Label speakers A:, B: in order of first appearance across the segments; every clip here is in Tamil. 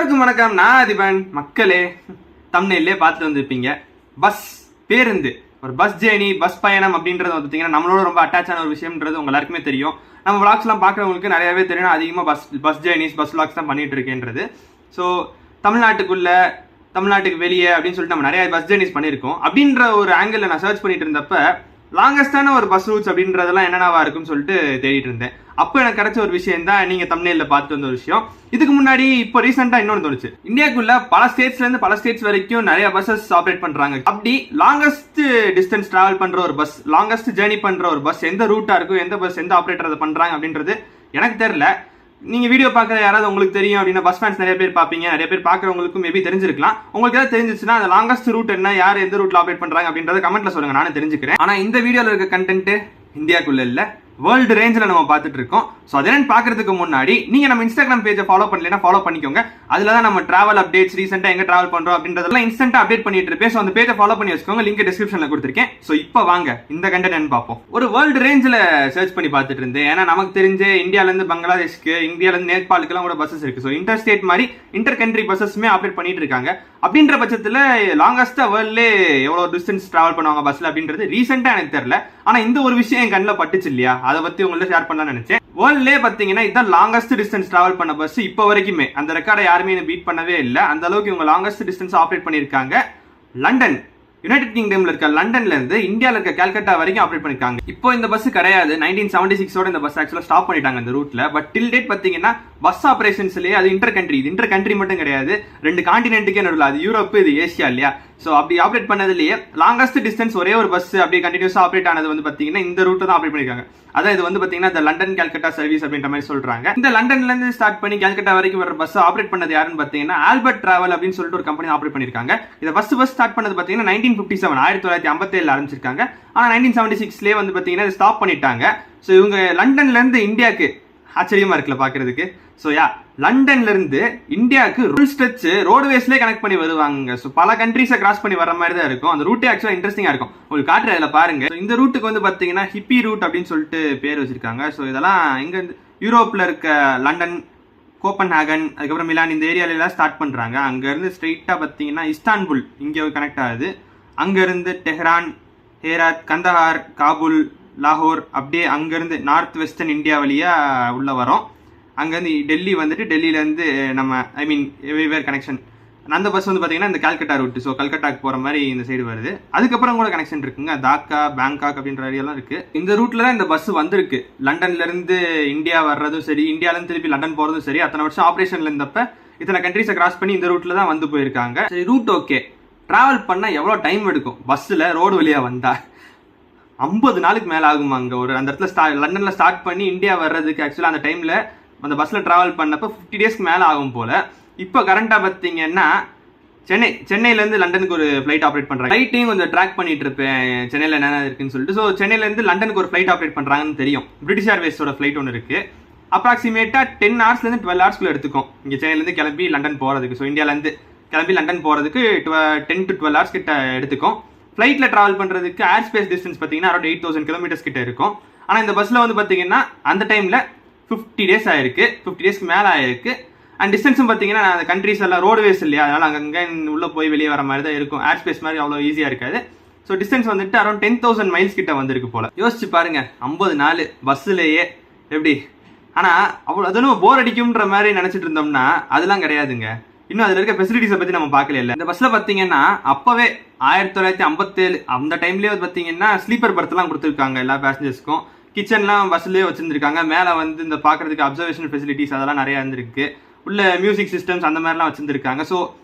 A: எல்லோருக்கும் வணக்கம். நான் அதிபன். மக்களே, தம்ப்நெயிலே பார்த்துட்டு வந்திருப்பீங்க. பஸ், பேருந்து, ஒரு பஸ் ஜேர்னி, பஸ் பயணம் அப்படின்றது பார்த்தீங்கன்னா நம்மளோட ரொம்ப அட்டாச்சான ஒரு விஷயம்ன்றது உங்க எல்லாருக்குமே தெரியும். நம்ம விளாக்ஸ்லாம் பார்க்குறவங்களுக்கு நிறையவே தெரியும். அதிகமாக பஸ் ஜேர்னிஸ், பஸ் விளாக்ஸ் தான் பண்ணிட்டு இருக்கேன்றது. ஸோ தமிழ்நாட்டுக்கு வெளியே அப்படின்னு சொல்லிட்டு நம்ம நிறைய பஸ் ஜேர்னிஸ் பண்ணியிருக்கோம். அப்படின்ற ஒரு ஆங்கிள் நான் சர்ச் பண்ணிட்டு இருந்தப்ப லாங்கஸ்டான ஒரு பஸ் ரூட்ஸ் அப்படின்றதெல்லாம் என்னென்னவா இருக்குன்னு சொல்லிட்டு தேடிட்டு இருந்தேன். அப்போ எனக்கு கிடைச்ச ஒரு விஷயம் தான் நீங்க தம்ப்நெயில்ல பார்த்து வந்த ஒரு விஷயம். இதுக்கு முன்னாடி இப்போ ரீசெண்டா இன்னொன்று தோணுச்சு. இந்தியாக்குள்ள பல ஸ்டேட்ஸ்ல இருந்து பல ஸ்டேட்ஸ் வரைக்கும் நிறைய பஸ்ஸஸ் ஆப்ரேட் பண்றாங்க. அப்படி லாங்கஸ்ட் டிஸ்டன்ஸ் டிராவல் பண்ற ஒரு பஸ், லாங்கஸ்ட் ஜேர்னி பண்ற ஒரு பஸ் எந்த ரூட்டா இருக்கும், எந்த பஸ் எந்த ஆப்ரேட்டர் அதை பண்றாங்க அப்படின்றது எனக்கு தெரியல. நீங்க வீடியோ பார்க்குற யாராவது உங்களுக்கு தெரியும் அப்படின்னா, பஸ் ஃபேன்ஸ் நிறைய பேர் பார்ப்பீங்க, நிறைய பேர் பார்க்குறவங்களுக்கும் மேபி தெரிஞ்சிருக்கலாம். உங்களுக்கு ஏதாவது தெரிஞ்சிச்சுன்னா அந்த லாங்கஸ்ட் ரூட் என்ன, யார் எந்த ரூட்ல ஆப்ரேட் பண்றாங்க அப்படின்றத கமெண்ட்ல சொல்லுங்க, நானும் தெரிஞ்சுக்கிறேன். ஆனா இந்த வீடியோல இருக்க கண்டென்ட் இந்தியாக்குள்ள இல்ல, வேர்ல்டு ரேஞ்சில் நம்ம பார்த்துட்டு இருக்கோம். ஸோ அதை என்னன்னு பார்க்கறதுக்கு முன்னாடி நீங்க நம்ம இன்ஸ்டாகிராம் பேஜை ஃபாலோ பண்ணலைன்னா ஃபாலோ பண்ணிக்கோங்க. அதுல தான் நம்ம டிராவல் அப்டேட்ஸ், ரீசெண்டா எங்க டிராவல் பண்றோம் அப்படின்றதெல்லாம் இன்ஸ்டன்டா அப்டேட் பண்ணிட்டு இருப்பேன். ஸோ அந்த பேஜை ஃபாலோ பண்ணி வச்சுக்கோங்க, லிங்க் டிஸ்கிரிப்ஷன்ல கொடுத்துருக்கேன். ஸோ இப்போ வாங்க இந்த கண்டென்ட் பார்ப்போம். ஒரு வேர்ல்டு ரேஞ்சில் சர்ச் பண்ணி பார்த்துட்டு இருந்தேன். ஏன்னா நமக்கு தெரிஞ்ச இந்தியால இருந்து பங்களாதேஷ்க்கு, இந்தியால இருந்து நேபாளுக்குலாம் கூட பஸ்ஸஸ் இருக்கு. ஸோ இன்டர் ஸ்டேட் மாதிரி இன்டர் கண்ட்ரி பஸ்ஸஸ்மே ஆப்ரேட் பண்ணிட்டு இருக்காங்க. அப்படின்ற பட்சத்தில் லாங்கஸ்டா வேர்ல்ட்லே எவ்வளவு டிஸ்டன்ஸ் டிராவல் பண்ணுவாங்க பஸ்ல அப்படின்றது ரீசெண்டா எனக்கு தெரியல. ஆனா இந்த ஒரு விஷயம் என் கண்ணில் பட்டுச்சு இல்லையா, அதை பத்தி உங்களை ஷேர் பண்ணலாம்னு நினைச்சேன். வேர்ல்ட்லே பாத்தீங்கன்னா இதான் லாங்கஸ்ட் டிஸ்டன்ஸ் டிராவல் பண்ண பஸ் இப்போ வரைக்குமே. அந்த ரெக்கார்டை யாருமே பீட் பண்ணவே இல்லை. அந்த அளவுக்கு இவங்க லாங்கஸ்ட் டிஸ்டன்ஸ் ஆப்ரேட் பண்ணியிருக்காங்க. லண்டன், யுனைடெட் கிங்டம்ல இருக்க லண்டன்ல இருந்து இந்தியால இருக்க கல்கட்டா வரைக்கும் ஆப்ரேட் பண்ணிருக்காங்க. இப்போ இந்த பஸ் கிடையாது, 1976 இந்த பஸ் ஆக்சுவலா ஸ்டாப் பண்ணிட்டாங்க இந்த ரூட்ல. பட் டில் டேட் பாத்தீங்கன்னா பஸ் ஆபரேஷன்ஸ்லயே அது இன்டர் கண்ட்ரி மட்டும் கிடையாது, ரெண்டு கான்டினென்ட்டுக்கே நடுவில், அது யூரோப், இது ஏசியா இல்லையா. ஸோ அப்படி ஆப்ரேட் பண்ணதுலயே லாங்கஸ்ட் டிஸ்டன்ஸ் ஒரே ஒரு பஸ் அப்படியே கண்டினியூஸா ஆப்ரேட் ஆனது வந்து பாத்தீங்கன்னா இந்த ரூட் தான் ஆப்ரேட் பண்ணிருக்காங்க. அதான் இது வந்து பாத்தீங்கன்னா இந்த லண்டன் கல்கட்டா சர்வீஸ் அப்படின்ற மாதிரி சொல்றாங்க. இந்த லண்டன்ல இருந்து ஸ்டார்ட் பண்ணி கல்கட்டா வரைக்கும் வர பஸ் ஆப்ரேட் பண்ணது யாருன்னு பாத்தீங்கன்னா ஆல்பர்ட் டிராவல் அப்படின்னு சொல்லிட்டு ஒரு கம்பெனி ஆப்ரேட் பண்ணிருக்காங்க. இதை பஸ் ஸ்டார்ட் பண்ணது பாத்தீங்கன்னா 1957 ஆரம்பிச்சிருக்காங்க. ஆனா 1976 வந்து பாத்தீங்கன்னா ஸ்டாப் பண்ணிட்டாங்க. ஸோ இவங்க லண்டன்ல இருந்து இந்தியாவுக்கு, ஆச்சரியமா இருக்குல்ல பாக்குறதுக்கு. ஸோ லண்டன்ல இருந்து இந்தியாவுக்கு ரூல் ஸ்ட்ரெச் ரோடுவேஸ்லேயே கனெக்ட் பண்ணி வருவாங்க. ஸோ பல கண்ட்ரீஸை கிராஸ் பண்ணி வர மாதிரி தான் இருக்கும். அந்த ரூட்டே ஆக்சுவலா இன்ட்ரெஸ்டிங்கா இருக்கும். உங்களுக்கு காட்டுற இதில் பாருங்க. இந்த ரூட்டுக்கு வந்து பாத்தீங்கன்னா ஹிப்பி ரூட் அப்படின்னு சொல்லிட்டு பேர் வச்சிருக்காங்க. ஸோ இதெல்லாம் எங்க யூரோப்ல இருக்க லண்டன், கோப்பன்ஹாகன், அதுக்கப்புறம் மிலான், இந்த ஏரியாலாம் ஸ்டார்ட் பண்றாங்க. அங்க இருந்து ஸ்ட்ரெயிட்டா பாத்தீங்கன்னா இஸ்தான்புல் இங்கே கனெக்ட் ஆகுது. அங்க இருந்து டெஹ்ரான், ஹேராத், கந்தஹார், காபுல், லாகூர், அப்படியே அங்கிருந்து நார்த் வெஸ்டர்ன் இந்தியா வழியா உள்ள வரும். அங்கேருந்து டெல்லி வந்துட்டு, டெல்லியிலேருந்து நம்ம எவ்ரிவேர் கனெக்ஷன். அந்த பஸ் வந்து பார்த்தீங்கன்னா இந்த கல்கட்டா ரூட். ஸோ கல்கட்டாக்கு போகிற மாதிரி இந்த சைடு வருது. அதுக்கப்புறம் கூட கனெக்ஷன் இருக்குங்க, தாக்கா, பேங்காக் அப்படின்ற ஏரியாலாம் இருக்கு. இந்த ரூட்ல தான் இந்த பஸ் வந்திருக்கு. லண்டன்ல இருந்து இந்தியா வர்றதும் சரி, இந்தியாவிலேருந்து திருப்பி லண்டன் போகிறதும் சரி, அத்தனை வருஷம் ஆப்ரேஷன்ல இருந்தப்ப இத்தனை கண்ட்ரீஸை கிராஸ் பண்ணி இந்த ரூட்ல தான் வந்து போயிருக்காங்க. சரி, ரூட் ஓகே. டிராவல் பண்ணால் எவ்வளோ டைம் எடுக்கும் பஸ்ஸில் ரோடு வழியாக வந்தா? 50 நாளுக்கு மேலே ஆகுமா? அங்கே ஒரு அந்த இடத்துல லண்டனில் ஸ்டார்ட் பண்ணி இந்தியா வர்றதுக்கு ஆக்சுவலாக அந்த டைமில் அந்த பஸ்ஸில் ட்ராவல் பண்ணப்போ 50 டேஸ்க்கு மேலே ஆகும் போல். இப்போ கரண்ட்டாக பார்த்தீங்கன்னா சென்னையிலேருந்து லண்டனுக்கு ஒரு ஃப்ளைட் ஆப்ரேட் பண்ணுறாங்க. ஃப்ளைட்டையும் கொஞ்சம் ட்ராக் பண்ணிட்டு இருப்பேன், சென்னையில் என்னென்ன இருக்குன்னு சொல்லிட்டு. ஸோ சென்னையிலேருந்து லண்டனுக்கு ஒரு ஃப்ளைட் ஆப்ரேட் பண்ணுறாங்கன்னு தெரியும். பிரிட்டிஷ் ஏர்வேஸோட ஃப்ளைட் ஒன்று இருக்குது. அப்ராக்சிமேட்டாக 10 ஹவர்ஸ்லேருந்து 12 ஹவர்ஸ்க்குள்ள எடுத்துக்கும் இங்கே சென்னையிலேருந்து கிளம்பி லண்டன் போகிறதுக்கு. ஸோ இந்தியாவிலேருந்து கிளம்பி லண்டன் போகிறதுக்கு 10 to 12 ஹவர்ஸ் கிட்ட எடுத்துக்கும். ஃப்ளைட்டில் ட்ராவல் பண்ணுறதுக்கு ஏர் ஸ்பேஸ் டிஸ்டன்ஸ் பார்த்தீங்கன்னா அரௌண்ட் 8000 கிலோமீட்டர்ஸ் கிட்ட இருக்கும். ஆனால் இந்த பஸ்ஸில் வந்து பார்த்தீங்கன்னா அந்த டைமில் 50 டேஸ் ஆயிருக்கு, 50 டேஸ்க்கு மேலே ஆயிருக்கு. அண்ட் டிஸ்டன்ஸும் பார்த்தீங்கன்னா அந்த கண்ட்ரீஸ் எல்லாம் ரோடுவேஸ் இல்லையா, அதனால அங்கங்கே உள்ள போய் வெளியே வர மாதிரி தான் இருக்கும். ஏர் ஸ்பேஸ் மாதிரி அவ்வளோ ஈஸியாக இருக்காது. ஸோ டிஸ்டன்ஸ் வந்துட்டு அரௌண்ட் 10,000 மைல்ஸ் கிட்ட வந்திருக்கு போல. யோசிச்சு பாருங்க, 50 நாள் பஸ்ஸுலேயே எப்படி. ஆனால் அவ்வளோ அதுவும் போர் அடிக்கும்ன்ற மாதிரி நினச்சிட்டு இருந்தோம்னா அதெல்லாம் கிடையாதுங்க. இன்னும் அதில் இருக்க ஃபெசிலிட்டிஸை பற்றி நம்ம பார்க்கல. இல்லை, இந்த பஸ்ஸில் பார்த்தீங்கன்னா அப்போவே 1957 அந்த டைம்லேயே பார்த்தீங்கன்னா ஸ்லீப்பர் பர்த்லாம் கொடுத்துருக்காங்க எல்லா பேசஞ்சர்ஸ்க்கும். கிச்சன்லாம் பஸ்லேயே வச்சிருந்துருக்காங்க. மேலே வந்து இந்த பார்க்கறதுக்கு அப்சர்வேஷன் ஃபெசிலிட்டிஸ் அதெல்லாம் நிறையா இருந்திருக்கு. உள்ள மியூசிக் சிஸ்டம்ஸ் அந்த மாதிரிலாம் வச்சிருந்துருக்காங்க. ஸோ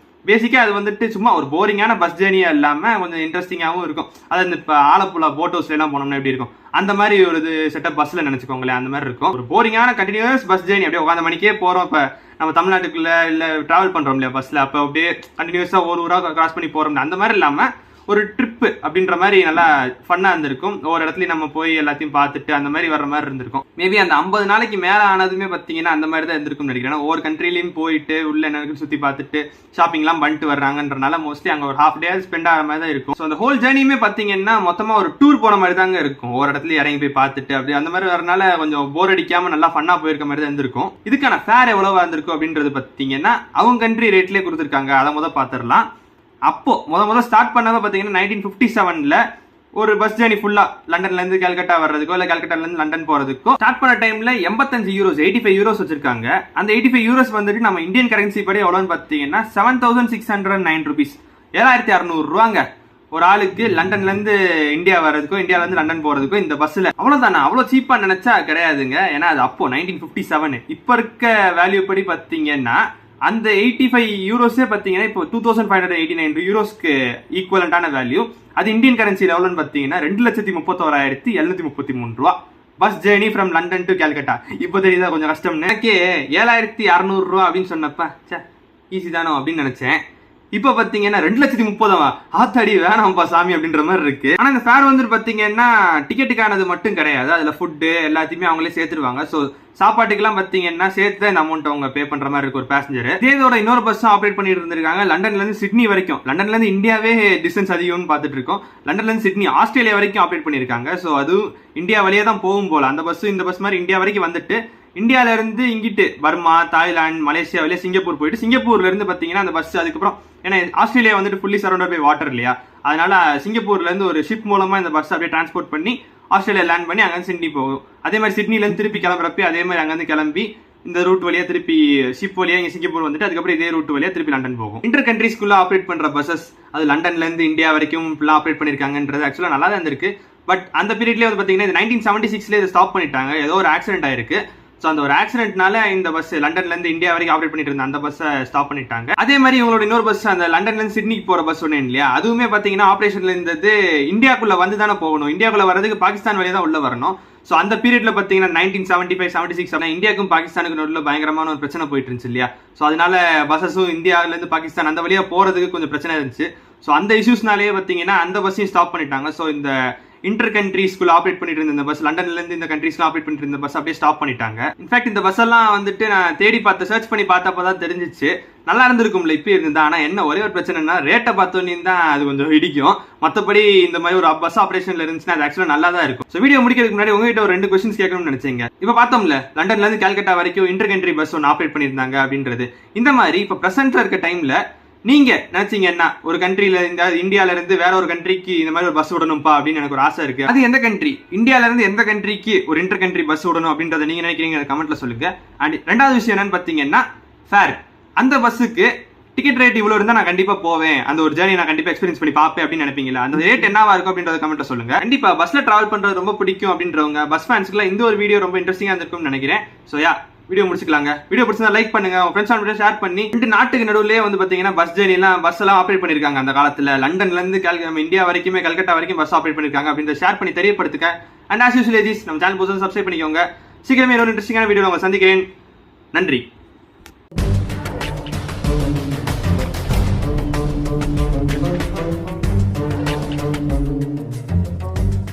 A: பேசிக்காக அது வந்துட்டு சும்மா ஒரு போரிங்கான பஸ் ஜேர்னியாக இல்லாமல் கொஞ்சம் இன்ட்ரெஸ்டிங்காகவும் இருக்கும். அது இந்த இப்போ ஆலப்புழா போட் ஹவுஸ்லாம் போனோம்னா எப்படி இருக்கும், அந்த மாதிரி ஒரு இது செட்டப் பஸ்ஸில் நினச்சிக்கோங்களேன். அந்த மாதிரி இருக்கும். ஒரு போரிங்கான கண்டினியூஸ் பஸ் ஜேர்னி, அப்படியே உட்காந்த மணிக்கே போகிறோம். இப்போ நம்ம தமிழ்நாட்டுக்குள்ள இல்லை ட்ராவல் பண்ணுறோம் இல்லையா பஸ்ஸில், அப்போ அப்படியே கண்டினியூஸாக ஒரு ஊராக கிராஸ் பண்ணி போகிறோம். அந்த மாதிரி இல்லாமல் ஒரு ட்ரிப் அப்படின்ற மாதிரி நல்லா ஃபன்னா இருந்திருக்கும். ஒவ்வொரு இடத்துலயும் நம்ம போய் எல்லாத்தையும் பார்த்துட்டு அந்த மாதிரி வர்ற மாதிரி இருந்திருக்கும். மேபி அந்த 50 நாளைக்கு மேல ஆனதுமே பாத்தீங்கன்னா அந்த மாதிரி தான் இருந்திருக்கும் நினைக்கிறேன். ஒவ்வொரு கண்ட்ரிலையும் போயிட்டு உள்ள என்ன சுத்தி பார்த்துட்டு ஷாப்பிங் எல்லாம் பண்ணிட்டு வர்றாங்கன்றனால மோஸ்ட்லி அங்க ஒரு ஹாஃப் டே ஸ்பெண்ட் ஆகிற மாதிரி தான் இருக்கும். ஸோ அந்த ஹோல் ஜேர்னியுமே பாத்தீங்கன்னா மொத்தமா ஒரு டூர் போன மாதிரி தாங்க இருக்கும். ஒரு இடத்துல இறங்கி போய் பார்த்துட்டு அப்படி அந்த மாதிரி வரனால கொஞ்சம் போர் அடிக்காம நல்லா ஃபன்னா போயிருக்க மாதிரி தான் இருந்திருக்கும். இதுக்கான ஃபேர் எவ்வளவா இருந்திருக்கும் அப்படின்றது பாத்தீங்கன்னா அவங்க கண்ட்ரி ரேட்லயே கொடுத்துருக்காங்க. அதை முதல் பார்த்துடலாம். அப்போ முத ஸ்டார்ட் பண்ணாம பாத்தீங்கன்னா 1957ல ஒரு பஸ் ஜேர்னி ஃபுல்லா லண்டன்ல இருந்து கல்கட்டா வர்றதுக்கோ இல்ல கல்கட்டால இருந்து லண்டன் போறதுக்கோ ஸ்டார்ட் பண்ண டைம்ல 85 யூரோஸ் 85 யூரோஸ் வச்சிருக்காங்க. அந்த 85 யூரோஸ் வந்துட்டு நம்ம இந்தியன் கரன்சி படி எவ்வளவுன்னு பாத்தீங்கன்னா 7609 rupees, 7600 ரூபாங்க ஒரு ஆளுக்கு. லண்டன்ல இருந்து இந்தியா வர்றதுக்கோ இந்தியால இருந்து லண்டன் போறதுக்கோ இந்த பஸ்ல. அவ்வளவுதானே, அவ்வளவு சீப்பா நினைச்சா கிடையாதுங்க. ஏன்னா அது அப்போ 1957. இப்ப இருக்க வேல்யூ படி பாத்தீங்கன்னா அந்த 85 யூரோஸே பாத்தீங்கன்னா இப்போ 2589 யூரோஸ்க்கு ஈக்குவலண்டான வேல்யூ. அது இந்தியன் கரன்சியில் எவ்வளோன்னு பாத்தீங்கன்னா 2,31,733 ரூபா. Bus journey from London to Calcutta. இப்போ தெரியுதா கொஞ்சம் கஷ்டம்னு. எனக்கே 7,600 ரூபா அப்படின்னு சொன்னப்ப ஈஸி தானோ அப்படின்னு நினைச்சேன். இப்ப பாத்தீங்கன்னா 2,30,000 ஆத்தாடி வேணாம்பா சாமி அப்படின்ற மாதிரி இருக்கு. ஆனா இந்த ஃபேர் வந்து பாத்தீங்கன்னா டிக்கெட்டுக்கானது மட்டும் கிடையாது, அதுல ஃபுட்டு எல்லாத்தையுமே அவங்களே சேர்த்துருவாங்க. சோ சாப்பாட்டுக்கெல்லாம் பாத்தீங்கன்னா சேர்த்து தான் இந்த அமௌண்ட் அவங்க பே பண்ற மாதிரி இருக்கு ஒரு பேசஞ்சர். இதோட இன்னொரு பஸ் ஆப்ரேட் பண்ணிட்டு இருந்திருக்காங்க லண்டன்ல இருந்து சிட்னி வரைக்கும். லண்டன்ல இருந்து இந்தியாவே டிஸ்டன்ஸ் அதிகம்னு பாத்துட்டு இருக்கோம். லண்டன்ல இருந்து சிட்னி ஆஸ்திரேலியா வரைக்கும் ஆப்ரேட் பண்ணிருக்காங்க. சோ அதுவும் இந்தியா வழியே தான் போகும் போல. அந்த பஸ் இந்த பஸ் மாதிரி இந்தியா வரைக்கும் வந்துட்டு இந்தியால இருந்து இங்கிட்டு பர்மா, தாய்லாந்து, மலேசியா வழியா சிங்கப்பூர் போயிட்டு சிங்கப்பூர்ல இருந்து பாத்தீங்கன்னா அந்த பஸ் அதுக்கப்புறம் ஏன்னா ஆஸ்திரேலியா வந்துட்டு ஃபுல்லி சரௌண்டட் பை வாட்டர் இல்லையா, அதனால சிங்கப்பூர்ல இருந்து ஒரு ஷிப் மூலமா இந்த பஸ் அப்படியே டிரான்ஸ்போர்ட் பண்ணி ஆஸ்திரேலியா லேண்ட் பண்ணி அங்க சிட்னி போகும். அதே மாதிரி சிட்னில இருந்து திருப்பி கிளம்புறப்ப அதே மாதிரி அங்க இருந்து கிளம்பி இந்த ரூட் வழியா திருப்பி ஷிப் வழியா இங்க சிங்கப்பூர் வந்துட்டு அதுக்கப்புறம் இதே ரூட் வழியா திருப்பி லண்டன் போகும். இன்டர் கண்ட்ரிஸ்குள்ள ஆப்ரேட் பண்ற பஸ்ஸஸ் அது லண்டன்ல இருந்து இந்தியா வரைக்கும் ஃபுல்லா ஆப்ரேட் பண்ணிருக்காங்கன்றது ஆக்சுவலா நல்லா தான் இருக்கு. பட் அந்த பீரியட்லயே வந்து பாத்தீங்கன்னா 1976ல இதை ஸ்டாப் பண்ணிட்டாங்க. ஏதோ ஒரு ஆக்சிடென்ட் ஆயிருக்கு. ஸோ அந்த ஒரு ஆக்சிடென்ட்னால இந்த பஸ் லண்டன்ல இருந்து இந்தியா வரைக்கும் ஆப்ரேட் பண்ணிட்டு இருந்த அந்த பஸ்ஸை ஸ்டாப் பண்ணிட்டாங்க. அதே மாதிரி இவங்களோட இன்னொரு பஸ் அந்த லண்டன்ல இருந்து சிட்னிக்கு போற பஸ் சொன்னேன் இல்லையா, அதுவுமே பாத்தீங்கன்னா ஆப்ரேஷன்ல இருந்தது இந்தியாக்குள்ள வந்து தானே போகணும். இந்தியாக்குள்ள வரதுக்கு பாகிஸ்தான் வழியா தான் உள்ள வரணும். ஸோ அந்த பீரியட்ல பாத்தீங்கன்னா 1975-76 இந்தியாவுக்கும் பாகிஸ்தானுக்கு நடுவில் பயங்கரமான ஒரு பிரச்சனை போயிட்டு இருந்துச்சு இல்லையா. ஸோ அதனால பஸ்ஸஸும் இந்தியாவில இருந்து பாகிஸ்தான் அந்த வழியா போறதுக்கு கொஞ்சம் பிரச்சனை இருந்துச்சு. ஸோ அந்த இஷ்யூஸ்னாலேயே பாத்தீங்கன்னா அந்த பஸ்ஸையும் ஸ்டாப் பண்ணிட்டாங்க. ஸோ இந்த இன்டர் கண்ட்ரிஸ்குள்ள ஆப்ரேட் பண்ணிட்டு இருந்த பஸ் லண்டன்ல இருந்து இந்த கண்ட்ரிஸ்ல ஆப்ரேட் பண்ணிட்டு இருந்த பஸ் அப்படியே ஸ்டாப் பண்ணிட்டாங்க. இன்ஃபேக்ட் இந்த பஸ் எல்லாம் வந்துட்டு நான் தேடி பார்த்து சர்ச் பண்ணி பார்த்தப்பதான் தெரிஞ்சிச்சு நல்லா இருந்திருக்கும்ல இப்ப இருந்தா. ஆனா என்ன ஒரே ஒரு பிரச்சனைனா ரேட்டை பார்த்தோன்னே தான் அது கொஞ்சம் இடிக்கும். மற்றபடி இந்த மாதிரி ஒரு பஸ் ஆப்ரேஷன்ல இருந்துச்சுன்னா அது ஆக்சுவலா நல்லா தான் இருக்கும். ஸோ வீடியோ முடிக்கிறதுக்கு முன்னாடி உங்ககிட்ட ஒரு 2 கொஸ்டின்ஸ் கேட்கணும்னு நினைச்சீங்க. இப்ப பார்த்தோம்ல லண்டன்ல இருந்து கல்கட்டா வரைக்கும் இன்டர் கண்ட்ரி பஸ் ஒன்று ஆப்ரேட் பண்ணியிருந்தாங்க அப்படின்றது. இந்த மாதிரி இப்ப பிரசன்ட்ல இருக்க டைம்ல நீங்க நினைச்சீங்கன்னா ஒரு கண்ட்ரில இந்த இந்தியால இருந்து வேற ஒரு கண்ட்ரிக்கு இந்த மாதிரி ஒரு பஸ் விடணும்பா அப்படின்னு எனக்கு ஒரு ஆசை இருக்கு. அது எந்த கண்ட்ரி, இந்தியால இருந்து எந்த கண்ட்ரிக்கு ஒரு இன்டர் கண்ட்ரி பஸ் விடணும் அப்படின்றத நீங்க நினைக்கிறீங்க கமெண்ட்ல சொல்லுங்க. அண்ட் ரெண்டாவது விஷயம் என்னன்னு பாத்தீங்கன்னா ஃபேர். அந்த பஸ்ஸுக்கு டிக்கெட் ரேட் இவ்வளவு இருந்தா நான் கண்டிப்பா போவேன், அந்த ஒரு ஜேர்னி நான் கண்டிப்பா எக்ஸ்பீரியன்ஸ் பண்ணி பாப்பேன் அப்படின்னு நினைப்பீங்களா? அந்த ரேட் என்னவா இருக்கும் அப்படின்றத கமெண்ட்ல சொல்லுங்க. கண்டிப்பா பஸ்ல டிராவல் பண்றது ரொம்ப பிடிக்கும் அப்படின்றவங்க பஸ் ஃபேன்ஸ்க்குலாம் இந்த ஒரு வீடியோ ரொம்ப இன்ட்ரெஸ்டிங்கா இருந்திருக்கும்னு நினைக்கிறேன். சோ யா வீடியோ முடிச்சுக்கலாங்க. வீடியோ பிடிச்சா லைக் பண்ணுங்க, உங்க ஃப்ரெண்ட்ஸ் அண்ட் ஷேர் பண்ணி. ரெண்டு நாட்டுக்கு நடுவுலயே வந்து பாத்தீங்கன்னா பஸ் ஜேர்னி எல்லாம் பஸ் எல்லாம் ஆப்ரேட் பண்ணிருக்காங்க அந்த காலத்துல. லண்டன்ல இருந்து இந்தியா வரைக்குமே கல்கட்டா வரைக்கும் பஸ் ஆப்ரேட் பண்ணிருக்காங்க அப்படின்றத ஷேர் பண்ணி தெரியப்படுத்துங்க. அண்ட் ஆஸ் யூசுவல் நம்ம சேனல் புதுசா சப்ஸ்கிரைப் பண்ணிக்கோங்க. சீக்கிரமே ஒரு இன்ட்ரெஸ்டிங்கான வீடியோ உங்களை சந்திக்கிறேன். நன்றி.